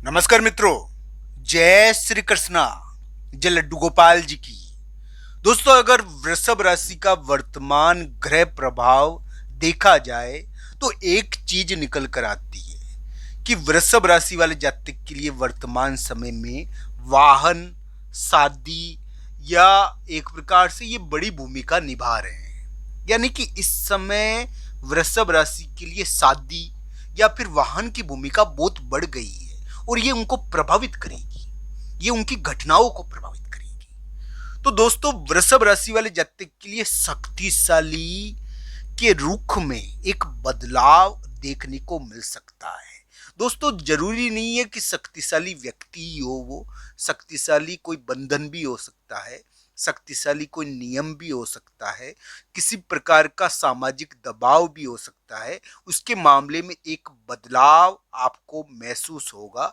नमस्कार मित्रों, जय श्री कृष्णा, जय लड्डू गोपाल जी की। दोस्तों, अगर वृषभ राशि का वर्तमान ग्रह प्रभाव देखा जाए तो एक चीज निकल कर आती है कि वृषभ राशि वाले जातक के लिए वर्तमान समय में वाहन, शादी या एक प्रकार से ये बड़ी भूमिका निभा रहे हैं। यानी कि इस समय वृषभ राशि के लिए शादी या फिर वाहन की भूमिका बहुत बढ़ गई है और ये उनको प्रभावित करेगी, ये उनकी घटनाओं को प्रभावित करेगी। तो दोस्तों, वृषभ राशि वाले जातक के लिए शक्तिशाली के रुख में एक बदलाव देखने को मिल सकता है। दोस्तों, जरूरी नहीं है कि शक्तिशाली व्यक्ति ही हो, वो शक्तिशाली कोई बंधन भी हो सकता है, शक्तिशाली कोई नियम भी हो सकता है, किसी प्रकार का सामाजिक दबाव भी हो सकता है। उसके मामले में एक बदलाव आपको महसूस होगा।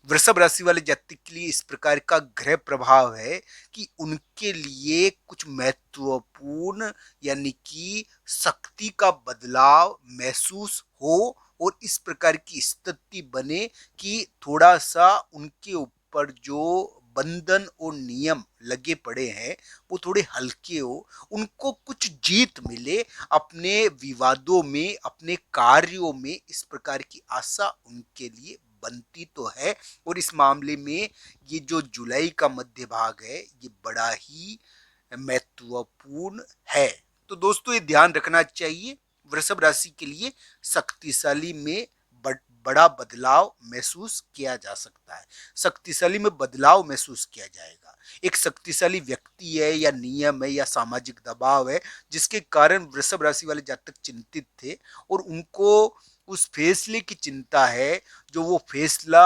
वृषभ राशि वाले जातक के लिए इस प्रकार का ग्रह प्रभाव है कि उनके लिए कुछ महत्वपूर्ण यानी कि शक्ति का बदलाव महसूस हो और इस प्रकार की स्थिति बने कि थोड़ा सा उनके ऊपर जो बंधन और नियम लगे पड़े हैं वो थोड़े हल्के हो, उनको कुछ जीत मिले अपने विवादों में, अपने कार्यों में। इस प्रकार की आशा उनके लिए बनती तो है और इस मामले में ये जो जुलाई का मध्य भाग है ये बड़ा ही महत्वपूर्ण है। तो दोस्तों, ये ध्यान रखना चाहिए, वृषभ राशि के लिए शक्तिशाली में बड़ा बदलाव महसूस किया जा सकता है। शक्तिशाली में बदलाव महसूस किया जाएगा। एक शक्तिशाली व्यक्ति है या नियम है या सामाजिक दबाव है जिसके कारण वृषभ राशि वाले जातक चिंतित थे और उनको उस फैसले की चिंता है जो वो फैसला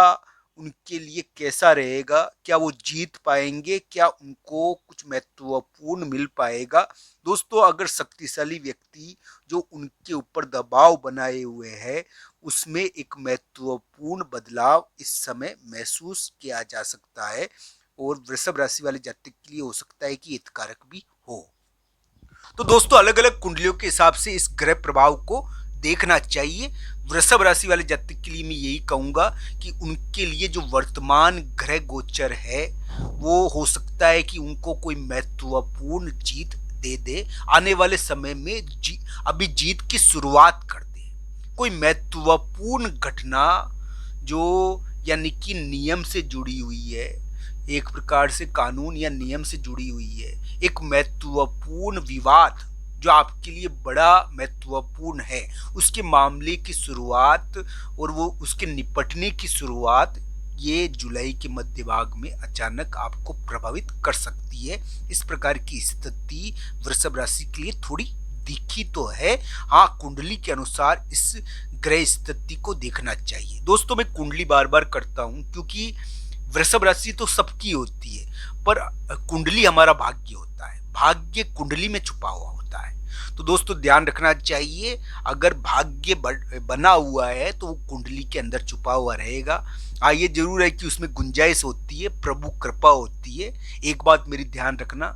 उनके लिए कैसा रहेगा, क्या वो जीत पाएंगे, क्या उनको कुछ महत्वपूर्ण मिल पाएगा। दोस्तों, अगर शक्तिशाली व्यक्ति जो उनके ऊपर दबाव बनाए हुए है उसमें एक महत्वपूर्ण बदलाव इस समय महसूस किया जा सकता है और वृषभ राशि वाले जातक के लिए हो सकता है कि हितकारक भी हो। तो दोस्तों, अलग अलग कुंडलियों के हिसाब से इस ग्रह प्रभाव को देखना चाहिए। वृषभ राशि वाले जातक के लिए मैं यही कहूंगा कि उनके लिए जो वर्तमान ग्रह गोचर है वो हो सकता है कि उनको कोई महत्वपूर्ण जीत दे दे। आने वाले समय में अभी जीत की शुरुआत कर दे। कोई महत्वपूर्ण घटना जो यानी कि नियम से जुड़ी हुई है, एक प्रकार से कानून या नियम से जुड़ी हुई है, एक महत्वपूर्ण विवाद जो आपके लिए बड़ा महत्वपूर्ण है, उसके मामले की शुरुआत और वो उसके निपटने की शुरुआत ये जुलाई के मध्य भाग में अचानक आपको प्रभावित कर सकती है। इस प्रकार की स्थिति वृषभ राशि के लिए थोड़ी दिखी तो है। हाँ, कुंडली के अनुसार इस ग्रह स्थिति को देखना चाहिए। दोस्तों, मैं कुंडली बार बार करता हूं क्योंकि वृषभ राशि तो सबकी होती है पर कुंडली हमारा भाग्य होता है, भाग्य कुंडली में छुपा हुआ होता है। तो दोस्तों, ध्यान रखना चाहिए, अगर भाग्य बना हुआ है तो वो कुंडली के अंदर छुपा हुआ रहेगा। हाँ, ये जरूर है कि उसमें गुंजाइश होती है, प्रभु कृपा होती है। एक बात मेरी ध्यान रखना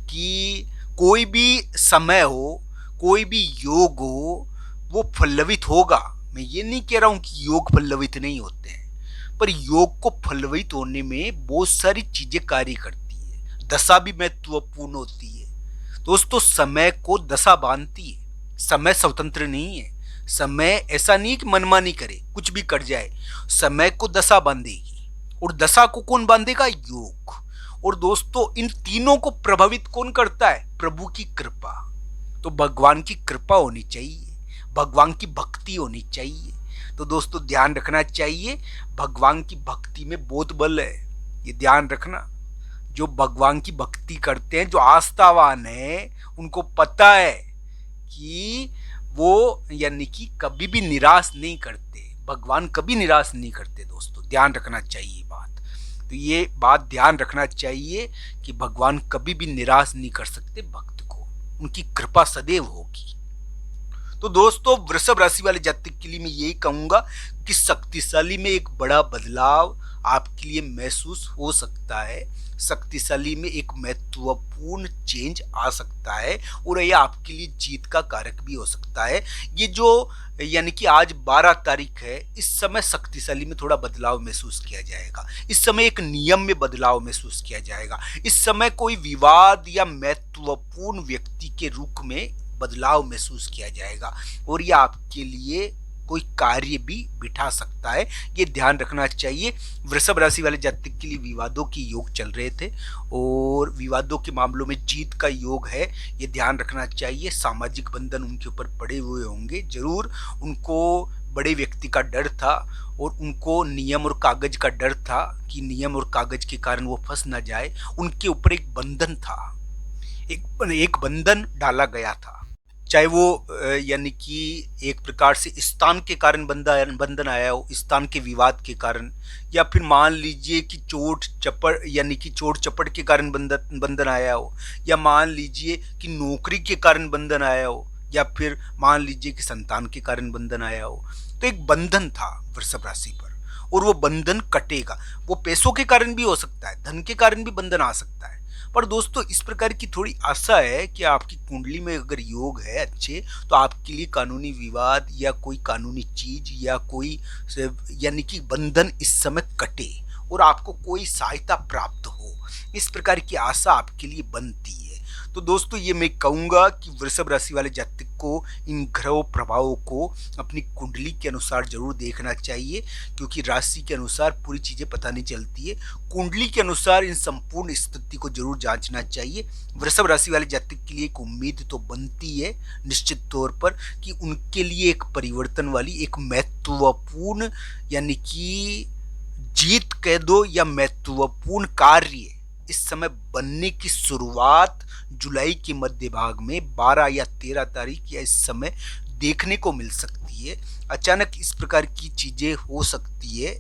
कि कोई भी समय हो, कोई भी योग हो, वो फलवित होगा। मैं ये नहीं कह रहा हूं कि योग फलवित नहीं होते हैं, पर योग को फलवित होने में बहुत सारी चीजें कार्य करती है। दशा भी महत्वपूर्ण होती है। दोस्तों, समय को दशा बांधती है, समय स्वतंत्र नहीं है। समय ऐसा नहीं कि मनमानी करे, कुछ भी कर जाए। समय को दशा बांधेगी और दशा को कौन बांधेगा? योग। और दोस्तों, इन तीनों को प्रभावित कौन करता है? प्रभु की कृपा। तो भगवान की कृपा होनी चाहिए, भगवान की भक्ति होनी चाहिए। तो दोस्तों, ध्यान रखना चाहिए, भगवान की भक्ति में बहुत बल है, ये ध्यान रखना। जो भगवान की भक्ति करते हैं, जो आस्थावान है, उनको पता है कि वो यानी कि कभी भी निराश नहीं करते, भगवान कभी निराश नहीं करते। दोस्तों, ध्यान रखना चाहिए बात। तो ये बात ध्यान रखना चाहिए कि भगवान कभी भी निराश नहीं कर सकते भक्त को, उनकी कृपा सदैव होगी। तो दोस्तों, वृषभ राशि वाले जातक के लिए मैं यही कहूंगा कि शक्तिशाली में एक बड़ा बदलाव आपके लिए महसूस हो सकता है। शक्तिशाली में एक महत्वपूर्ण चेंज आ सकता है और यह आपके लिए जीत का कारक भी हो सकता है। ये जो यानी कि आज 12 तारीख है, इस समय शक्तिशाली में थोड़ा बदलाव महसूस किया जाएगा। इस समय एक नियम में बदलाव महसूस किया जाएगा। इस समय कोई विवाद या महत्वपूर्ण व्यक्ति के रुख में बदलाव महसूस किया जाएगा और यह आपके लिए कोई कार्य भी बिठा सकता है। ये ध्यान रखना चाहिए। वृषभ राशि वाले जातक के लिए विवादों की योग चल रहे थे और विवादों के मामलों में जीत का योग है, ये ध्यान रखना चाहिए। सामाजिक बंधन उनके ऊपर पड़े हुए होंगे जरूर। उनको बड़े व्यक्ति का डर था और उनको नियम और कागज का डर था कि नियम और कागज के कारण वो फंस ना जाए। उनके ऊपर एक बंधन था, एक बंधन डाला गया था, चाहे वो यानी कि एक प्रकार से स्थान के कारण बंधन आया हो, स्थान के विवाद के कारण, या फिर मान लीजिए कि चोट चपड़ यानी कि चोट चपड़ के कारण बंधन आया हो, या मान लीजिए कि नौकरी के कारण बंधन आया हो, या फिर मान लीजिए कि संतान के कारण बंधन आया हो। तो एक बंधन था वृषभ राशि पर और वो बंधन कटेगा। वो पैसों के कारण भी हो सकता है, धन के कारण भी बंधन आ सकता है। पर दोस्तों इस प्रकार की थोड़ी आशा है कि आपकी कुंडली में अगर योग है अच्छे, तो आपके लिए कानूनी विवाद या कोई कानूनी चीज या कोई यानी कि बंधन इस समय कटे और आपको कोई सहायता प्राप्त हो, इस प्रकार की आशा आपके लिए बनती है। तो दोस्तों ये मैं कहूंगा कि वृषभ राशि वाले जातक को इन ग्रह प्रभावों को अपनी कुंडली के अनुसार जरूर देखना चाहिए, क्योंकि राशि के अनुसार पूरी चीजें पता नहीं चलती है। कुंडली के अनुसार इन संपूर्ण स्थिति को जरूर जांचना चाहिए। वृषभ राशि वाले जातक के लिए एक उम्मीद तो बनती है निश्चित तौर पर कि उनके लिए एक परिवर्तन वाली एक महत्वपूर्ण यानी कि जीत कह दो या महत्वपूर्ण कार्य इस समय बनने की शुरुआत जुलाई के मध्य भाग में 12 या 13 तारीख या इस समय देखने को मिल सकती है। अचानक इस प्रकार की चीजें हो सकती है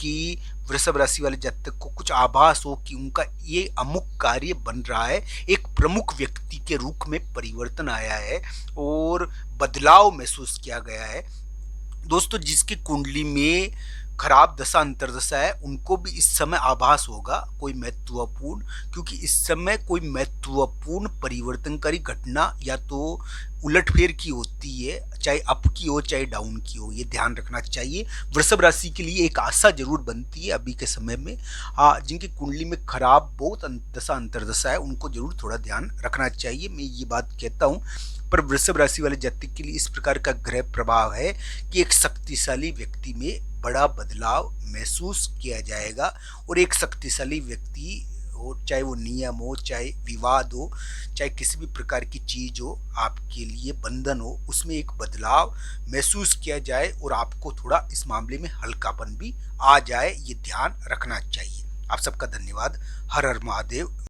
कि वृषभ राशि वाले जातक को कुछ आभास हो कि उनका ये अमुक कार्य बन रहा है, एक प्रमुख व्यक्ति के रूप में परिवर्तन आया है और बदलाव महसूस किया गया है। दोस्तों जिसकी कुंडली में खराब दशा अंतर्दशा है उनको भी इस समय आभास होगा कोई महत्वपूर्ण, क्योंकि इस समय कोई महत्वपूर्ण परिवर्तनकारी घटना या तो उलटफेर की होती है, चाहे अप की हो चाहे डाउन की हो, ये ध्यान रखना चाहिए। वृषभ राशि के लिए एक आशा जरूर बनती है अभी के समय में। हाँ, जिनकी कुंडली में खराब बहुत दशा अंतर्दशा है उनको जरूर थोड़ा ध्यान रखना चाहिए, मैं ये बात कहता हूँ। पर वृषभ राशि वाले जातक के लिए इस प्रकार का ग्रह प्रभाव है कि एक शक्तिशाली व्यक्ति में बड़ा बदलाव महसूस किया जाएगा और एक शक्तिशाली व्यक्ति हो, चाहे वो नियम हो, चाहे विवाद हो, चाहे किसी भी प्रकार की चीज हो, आपके लिए बंधन हो, उसमें एक बदलाव महसूस किया जाए और आपको थोड़ा इस मामले में हल्कापन भी आ जाए, ये ध्यान रखना चाहिए। आप सबका धन्यवाद। हर हर महादेव।